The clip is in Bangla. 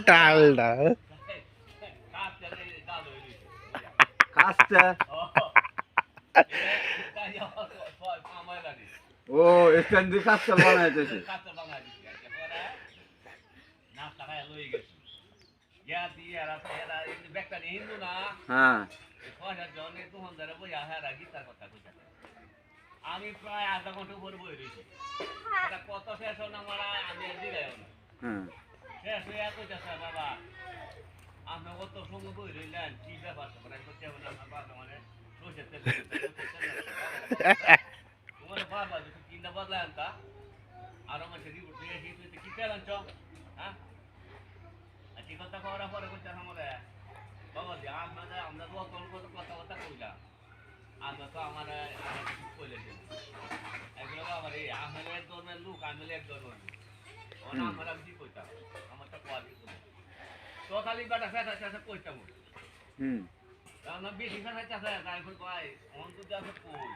ডালডা কাজটা ও স্ট্যান্ডি কাজটা বানাইতেছে হ্যাঁ আমি প্রায় আধা ঘন্টা উপরে বই রয়েছি কত শেষ হল না মারা আমি দিলাই না শেষ হয়ে কইতেছে বাবা আপনি কত সময় বই রইলেন কি ব্যাপার মানে করতে হবে না বাবা মানে তোমার বাবা যদি চিন্তা বদলায় আনতা আরো মানুষের রিপোর্ট দিয়ে এসে তুই কি তেল আনছ হ্যাঁ আর কি কথা কওয়ার পরে করতে আমারে বাবা যে আমরা তো অত কথাবার্তা কইলাম আমরা তো আমার কইলে এগুলো বাবা রে আমার এক ধরনের লোক আমি এক ধরনের লোক আমার আমি কি কইতাম আমারটা কোয়ালিটি তো খালি বাটা ফেটা ফেটা কইতাম আমরা বেশি ফেটা চাষা এখন কয় অন্তত যাবে কই